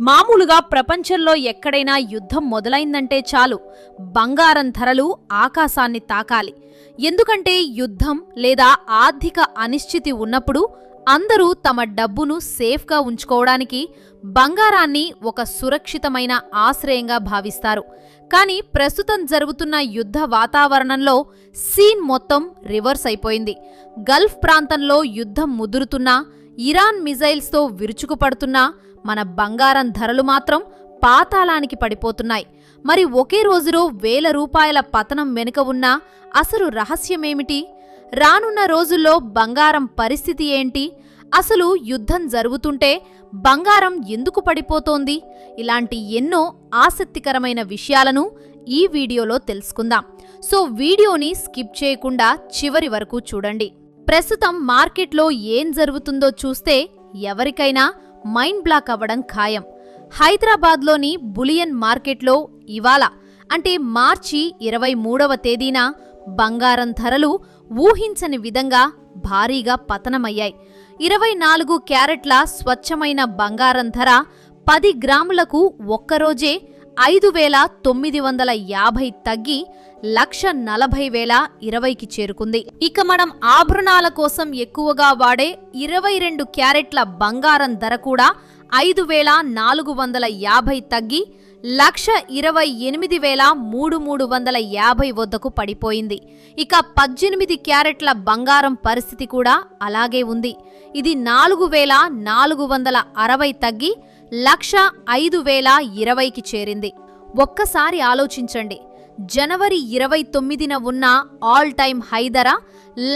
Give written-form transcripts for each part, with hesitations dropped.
మామూలుగా ప్రపంచంలో ఎక్కడైనా యుద్ధం మొదలైందంటే చాలు బంగారం ధరలు ఆకాశాన్ని తాకాలి. ఎందుకంటే యుద్ధం లేదా ఆర్థిక అనిశ్చితి ఉన్నప్పుడు అందరూ తమ డబ్బును సేఫ్గా ఉంచుకోవడానికి బంగారాన్ని ఒక సురక్షితమైన ఆశ్రయంగా భావిస్తారు. కానీ ప్రస్తుతం జరుగుతున్న యుద్ధ వాతావరణంలో సీన్ మొత్తం రివర్స్ అయిపోయింది. గల్ఫ్ ప్రాంతంలో యుద్ధం ముదురుతున్నా, ఇరాన్ మిజైల్స్తో విరుచుకుపడుతున్నా మన బంగారం ధరలు మాత్రం పాతాళానికి పడిపోతున్నాయి. మరి ఒకే రోజులో వేల రూపాయల పతనం వెనుక ఉన్న అసలు రహస్యమేమిటి? రానున్న రోజుల్లో బంగారం పరిస్థితి ఏంటి? అసలు యుద్ధం జరుగుతుంటే బంగారం ఎందుకు పడిపోతోంది? ఇలాంటి ఎన్నో ఆసక్తికరమైన విషయాలను ఈ వీడియోలో తెలుసుకుందాం. సో వీడియోని స్కిప్ చేయకుండా చివరి వరకు చూడండి. ప్రస్తుతం మార్కెట్లో ఏం జరుగుతుందో చూస్తే ఎవరికైనా మైండ్ బ్లాక్ అవ్వడం ఖాయం. హైదరాబాద్లోని బులియన్ మార్కెట్లో ఇవాళ అంటే మార్చి 23వ తేదీన బంగారం ధరలు ఊహించని విధంగా భారీగా పతనమయ్యాయి. 24 క్యారెట్ల స్వచ్ఛమైన బంగారం ధర 10 గ్రాములకు ఒక్కరోజే 5,950 తగ్గి 1,40,020కి చేరుకుంది. ఇక మనం ఆభరణాల కోసం ఎక్కువగా వాడే 22 క్యారెట్ల బంగారం ధర కూడా 5,450 తగ్గి 1,28,350 వద్దకు పడిపోయింది. ఇక 18 క్యారెట్ల బంగారం పరిస్థితి కూడా అలాగే ఉంది. ఇది 4,460 తగ్గి 1,05,020కి చేరింది. ఒక్కసారి ఆలోచించండి, జనవరి 29న ఉన్న ఆల్ టైమ్ హై ధర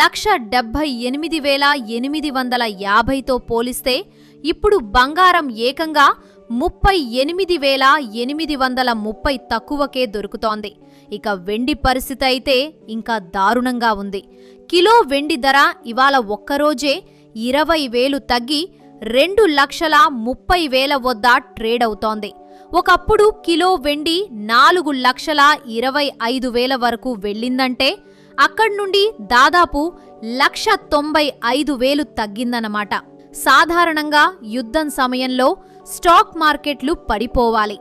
1,78,850తో పోలిస్తే ఇప్పుడు బంగారం ఏకంగా 38,830 తక్కువకే దొరుకుతోంది. ఇక వెండి పరిస్థితి అయితే ఇంకా దారుణంగా ఉంది. కిలో వెండి ధర ఇవాళ ఒక్కరోజే 20,000 తగ్గి 2,30,000 వద్ద ట్రేడ్ అవుతోంది. ఒకప్పుడు కిలో వెండి 4,25,000 వరకు వెళ్ళిందంటే అక్కడి నుండి దాదాపు 1,95,000 తగ్గిందన్నమాట. సాధారణంగా యుద్ధం సమయంలో స్టాక్ మార్కెట్లు పడిపోవాలి,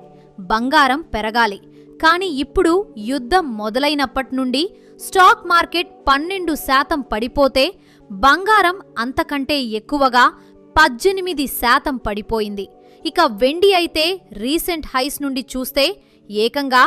బంగారం పెరగాలి. కానీ ఇప్పుడు యుద్ధం మొదలైనప్పటి నుండి స్టాక్ మార్కెట్ 12% పడిపోతే బంగారం అంతకంటే ఎక్కువగా 18% పడిపోయింది. ఇక వెండి అయితే రీసెంట్ హైస్ నుండి చూస్తే ఏకంగా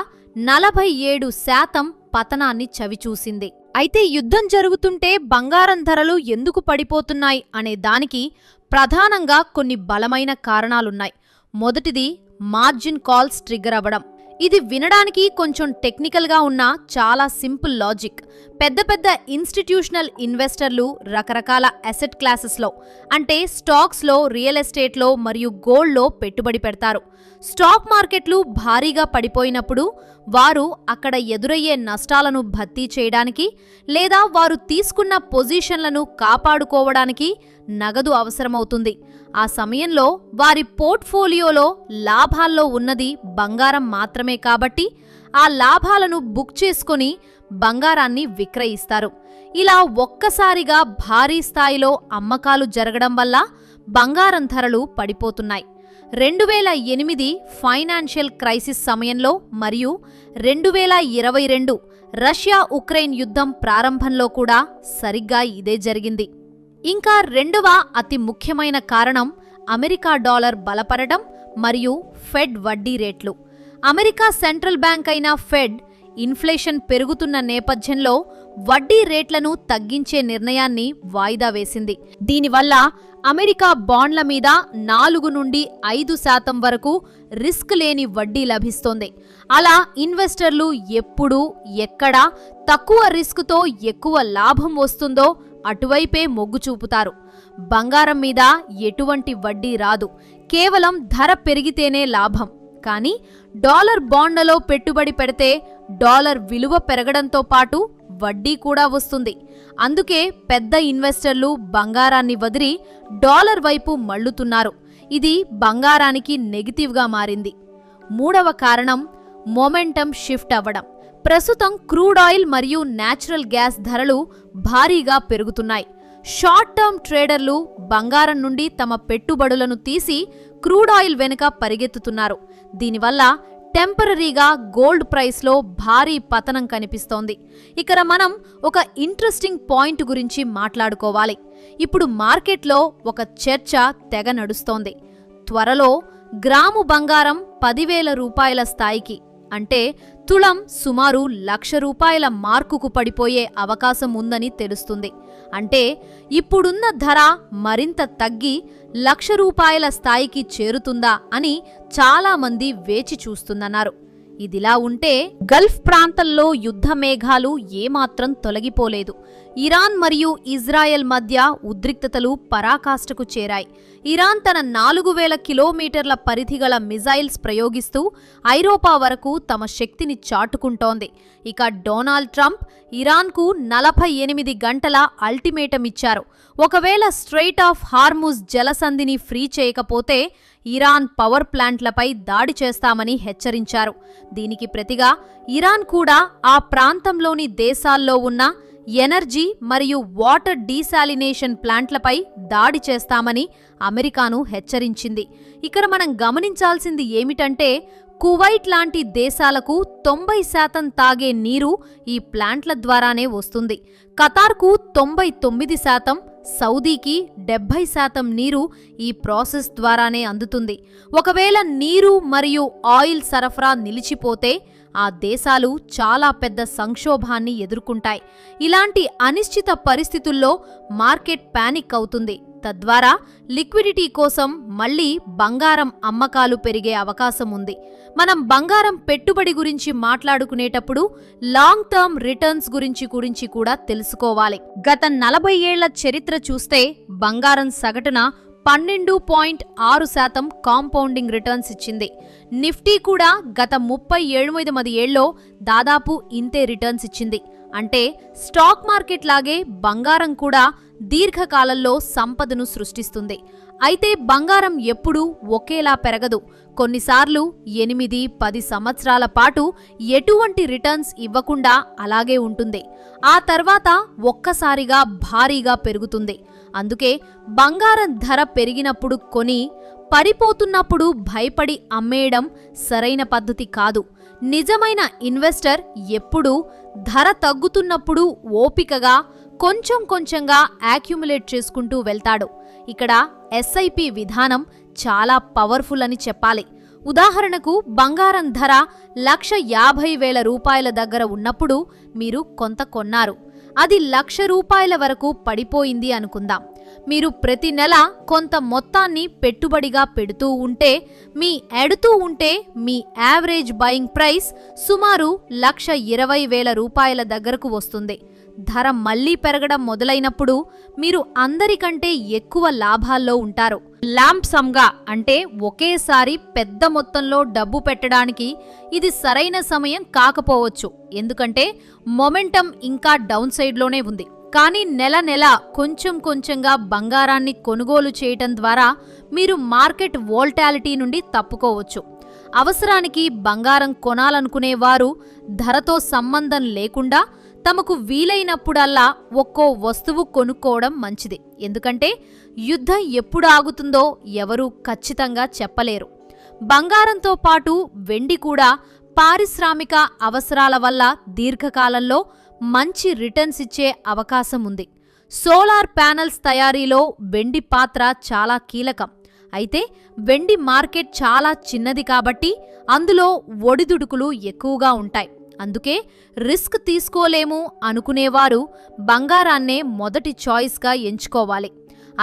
47% పతనాన్ని చవిచూసింది. అయితే యుద్ధం జరుగుతుంటే బంగారం ధరలు ఎందుకు పడిపోతున్నాయి అనే దానికి ప్రధానంగా కొన్ని బలమైన కారణాలున్నాయి. మొదటిది మార్జిన్ కాల్స్ ట్రిగ్గర్ అవ్వడం. ఇది వినడానికి కొంచెం టెక్నికల్గా ఉన్న చాలా సింపుల్ లాజిక్. పెద్ద పెద్ద ఇన్స్టిట్యూషనల్ ఇన్వెస్టర్లు రకరకాల అసెట్ క్లాసెస్లో అంటే స్టాక్స్లో, రియల్ ఎస్టేట్లో మరియు గోల్డ్లో పెట్టుబడి పెడతారు. స్టాక్ మార్కెట్లు భారీగా పడిపోయినప్పుడు వారు అక్కడ ఎదురయ్యే నష్టాలను భర్తీ చేయడానికి లేదా వారు తీసుకున్న పొజిషన్లను కాపాడుకోవడానికి నగదు అవసరమవుతుంది. ఆ సమయంలో వారి పోర్ట్ఫోలియోలో లాభాల్లో ఉన్నది బంగారం మాత్రమే కాబట్టి ఆ లాభాలను బుక్ చేసుకుని బంగారాన్ని విక్రయిస్తారు. ఇలా ఒక్కసారిగా భారీ స్థాయిలో అమ్మకాలు జరగడం వల్ల బంగారం ధరలు పడిపోతున్నాయి. 2008 ఫైనాన్షియల్ క్రైసిస్ సమయంలో మరియు 2022 రష్యా ఉక్రెయిన్ యుద్ధం ప్రారంభంలో కూడా సరిగ్గా ఇదే జరిగింది. ఇంకా రెండవ అతి ముఖ్యమైన కారణం అమెరికా డాలర్ బలపడడం మరియు ఫెడ్ వడ్డీ రేట్లు. అమెరికా సెంట్రల్ బ్యాంక్ అయిన ఫెడ్ ఇన్ఫ్లేషన్ పెరుగుతున్న నేపథ్యంలో వడ్డీ రేట్లను తగ్గించే నిర్ణయాన్ని వాయిదా వేసింది. దీనివల్ల అమెరికా బాండ్ల మీద 4 నుండి 5% వరకు రిస్క్ లేని వడ్డీ లభిస్తోంది. అలా ఇన్వెస్టర్లు ఎప్పుడు, ఎక్కడ తక్కువ రిస్క్తో ఎక్కువ లాభం వస్తుందో అటువైపే మొగ్గు చూపుతారు. బంగారం మీద ఎటువంటి వడ్డీ రాదు, కేవలం ధర పెరిగితేనే లాభం. కానీ డాలర్ బాండ్లలో పెట్టుబడి పెడితే డాలర్ విలువ పెరగడంతో పాటు వడ్డీ కూడా వస్తుంది. అందుకే పెద్ద ఇన్వెస్టర్లు బంగారాన్ని వదిలి డాలర్ వైపు మళ్లుతున్నారు. ఇది బంగారానికి నెగిటివ్గా మారింది. మూడవ కారణం మొమెంటం షిఫ్ట్ అవ్వడం. ప్రస్తుతం క్రూడ్ ఆయిల్ మరియు న్యాచురల్ గ్యాస్ ధరలు భారీగా పెరుగుతున్నాయి. షార్ట్ టర్మ్ ట్రేడర్లు బంగారం నుండి తమ పెట్టుబడులను తీసి క్రూడ్ ఆయిల్ వెనుక పరిగెత్తుతున్నారు. దీనివల్ల టెంపరరీగా గోల్డ్ ప్రైస్లో భారీ పతనం కనిపిస్తోంది. ఇక్కడ మనం ఒక ఇంట్రెస్టింగ్ పాయింట్ గురించి మాట్లాడుకోవాలి. ఇప్పుడు మార్కెట్లో ఒక చర్చ తెగ నడుస్తోంది. త్వరలో గ్రాము బంగారం 10,000 రూపాయల స్థాయికి, అంటే తులం సుమారు 1,00,000 రూపాయల మార్కుకు పడిపోయే అవకాశం ఉందని తెలుస్తుంది. అంటే ఇప్పుడున్న ధర మరింత తగ్గి 1,00,000 రూపాయల స్థాయికి చేరుతుందా అని చాలామంది వేచి చూస్తున్నారు. ఇదిలా ఉంటే గల్ఫ్ ప్రాంతంలో యుద్ధ మేఘాలు ఏమాత్రం తొలగిపోలేదు. ఇరాన్ మరియు ఇజ్రాయెల్ మధ్య ఉద్రిక్తతలు పరాకాష్ఠకు చేరాయి. ఇరాన్ తన 4,000 కిలోమీటర్ల పరిధిగల మిజైల్స్ ప్రయోగిస్తూ ఐరోపా వరకు తమ శక్తిని చాటుకుంటోంది. ఇక డొనాల్డ్ ట్రంప్ ఇరాన్కు 48 గంటల అల్టిమేటం ఇచ్చారు. ఒకవేళ స్ట్రెయిట్ ఆఫ్ హార్ముజ్ జలసంధిని ఫ్రీ చేయకపోతే ఇరాన్ పవర్ ప్లాంట్లపై దాడి చేస్తామని హెచ్చరించారు. దీనికి ప్రతిగా ఇరాన్ కూడా ఆ ప్రాంతంలోని దేశాల్లో ఉన్న ఎనర్జీ మరియు వాటర్ డీసాలినేషన్ ప్లాంట్లపై దాడి చేస్తామని అమెరికాను హెచ్చరించింది. ఇక్కడ మనం గమనించాల్సింది ఏమిటంటే కువైట్ లాంటి దేశాలకు 90% తాగే నీరు ఈ ప్లాంట్ల ద్వారానే వస్తుంది. ఖతార్కు 99%, సౌదీకి 70% నీరు ఈ ప్రాసెస్ ద్వారానే అందుతుంది. ఒకవేళ నీరు మరియు ఆయిల్ సరఫరా నిలిచిపోతే ఆ దేశాలు చాలా పెద్ద సంక్షోభాన్ని ఎదుర్కొంటాయి. ఇలాంటి అనిశ్చిత పరిస్థితుల్లో మార్కెట్ పానిక్ అవుతుంది. తద్వారా లిక్విడిటీ కోసం మళ్లీ బంగారం అమ్మకాలు పెరిగే అవకాశం ఉంది. మనం బంగారం పెట్టుబడి గురించి మాట్లాడుకునేటప్పుడు లాంగ్ టర్మ్ రిటర్న్స్ గురించి కూడా తెలుసుకోవాలి. గత 40 ఏళ్ల చరిత్ర చూస్తే బంగారం సగటున 12.6% కాంపౌండింగ్ రిటర్న్స్ ఇచ్చింది. నిఫ్టీ కూడా గత 38 ఏళ్లలో దాదాపు ఇంతే రిటర్న్స్ ఇచ్చింది. అంటే స్టాక్ మార్కెట్ లాగే బంగారం కూడా దీర్ఘకాలంలో సంపదను సృష్టిస్తుంది. అయితే బంగారం ఎప్పుడూ ఒకేలా పెరగదు. కొన్నిసార్లు 8-10 సంవత్సరాల పాటు ఎటువంటి రిటర్న్స్ ఇవ్వకుండా అలాగే ఉంటుంది. ఆ తర్వాత ఒక్కసారిగా భారీగా పెరుగుతుంది. అందుకే బంగారం ధర పెరిగినప్పుడు కొని పడిపోతున్నప్పుడు భయపడి అమ్మేయడం సరైన పద్ధతి కాదు. నిజమైన ఇన్వెస్టర్ ఎప్పుడూ ధర తగ్గుతున్నప్పుడు ఓపికగా కొంచెం కొంచెంగా యాక్యుములేట్ చేసుకుంటూ వెళ్తాడు. ఇక్కడ ఎస్ఐపి విధానం చాలా పవర్ఫుల్ అని చెప్పాలి. ఉదాహరణకు బంగారం ధర 1,50,000 రూపాయల దగ్గర ఉన్నప్పుడు మీరు కొంత కొన్నారు. అది 1,00,000 రూపాయల వరకు పడిపోయింది అనుకుందాం. మీరు ప్రతి నెల కొంత మొత్తాన్ని పెట్టుబడిగా పెడుతూ ఉంటే మీ యావరేజ్ బయింగ్ ప్రైస్ సుమారు 1,20,000 రూపాయల దగ్గరకు వస్తుంది. ధర మళ్లీ పెరగడం మొదలైనప్పుడు మీరు అందరికంటే ఎక్కువ లాభాల్లో ఉంటారు. ల్యాంప్ సమ్గా అంటే ఒకేసారి పెద్ద మొత్తంలో డబ్బు పెట్టడానికి ఇది సరైన సమయం కాకపోవచ్చు. ఎందుకంటే మొమెంటం ఇంకా డౌన్ సైడ్లోనే ఉంది. కానీ నెల నెల కొంచెం కొంచెంగా బంగారాన్ని కొనుగోలు చేయటం ద్వారా మీరు మార్కెట్ వోల్టాలిటీ నుండి తప్పుకోవచ్చు. అవసరానికి బంగారం కొనాలనుకునేవారు ధరతో సంబంధం లేకుండా తమకు వీలైనప్పుడల్లా ఒక్కో వస్తువు కొనుక్కోవడం మంచిది. ఎందుకంటే యుద్ధం ఎప్పుడు ఆగుతుందో ఎవరూ ఖచ్చితంగా చెప్పలేరు. బంగారంతో పాటు వెండి కూడా పారిశ్రామిక అవసరాల వల్ల దీర్ఘకాలంలో మంచి రిటర్న్స్ ఇచ్చే అవకాశం ఉంది. సోలార్ ప్యానెల్స్ తయారీలో వెండి పాత్ర చాలా కీలకం. అయితే వెండి మార్కెట్ చాలా చిన్నది కాబట్టి అందులో ఒడిదుడుకులు ఎక్కువగా ఉంటాయి. అందుకే రిస్క్ తీసుకోలేము అనుకునేవారు బంగారాన్నే మొదటి చాయిస్గా ఎంచుకోవాలి.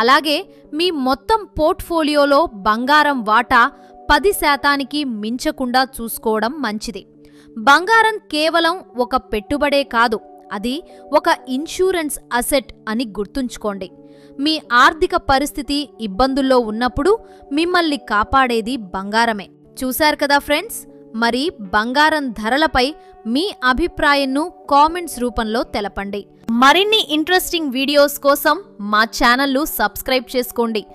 అలాగే మీ మొత్తం పోర్ట్ఫోలియోలో బంగారం వాటా 10%కి మించకుండా చూసుకోవడం మంచిది. బంగారం కేవలం ఒక పెట్టుబడే కాదు, అది ఒక ఇన్సూరెన్స్ అసెట్ అని గుర్తుంచుకోండి. మీ ఆర్థిక పరిస్థితి ఇబ్బందుల్లో ఉన్నప్పుడు మిమ్మల్ని కాపాడేది బంగారమే. చూశారు కదా ఫ్రెండ్స్, మరి బంగారం ధరలపై మీ అభిప్రాయంను కామెంట్స్ రూపంలో తెలపండి. మరిన్ని ఇంట్రెస్టింగ్ వీడియోస్ కోసం మా ఛానల్ను సబ్స్క్రైబ్ చేసుకోండి.